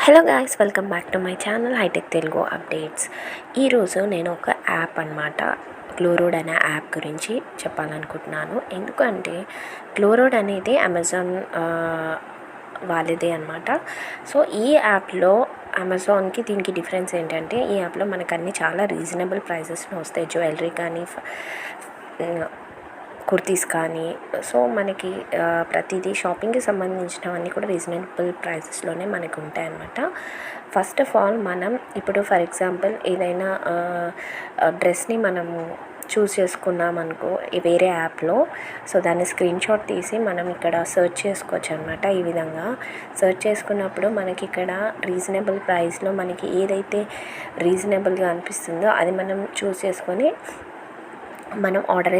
Hello guys, welcome back to my channel hi tech Telugu updates. ఈరోజు నేను ఒక యాప్ అనమాట, గ్లోరోడ్ అనే యాప్ గురించి చెప్పాలనుకుంటున్నాను. ఎందుకంటే గ్లోరోడ్ అనేది అమెజాన్ వాళ్ళదే అనమాట. సో ఈ యాప్లో అమెజాన్కి దీనికి డిఫరెన్స్ ఏంటంటే, ఈ యాప్లో మనకు అన్నీ చాలా రీజనబుల్ ప్రైజెస్లో వస్తాయి. జ్యువెలరీ కానీ, కుర్తీస్ కానీ. సో మనకి ప్రతిదీ షాపింగ్కి సంబంధించినవన్నీ కూడా రీజనబుల్ ప్రైసెస్లోనే మనకు ఉంటాయన్నమాట. ఫస్ట్ ఆఫ్ ఆల్ మనం ఇప్పుడు ఫర్ ఎగ్జాంపుల్ ఏదైనా డ్రెస్ని మనము చూస్ చేసుకున్నాం అనుకో వేరే యాప్లో, సో దాన్ని స్క్రీన్ షాట్ తీసి మనం ఇక్కడ సెర్చ్ చేసుకోవచ్చు అనమాట. ఈ విధంగా సెర్చ్ చేసుకున్నప్పుడు మనకి ఇక్కడ రీజనబుల్ ప్రైస్లో మనకి ఏదైతే రీజనబుల్గా అనిపిస్తుందో అది మనం చూస్ చేసుకొని మనం ఆర్డర్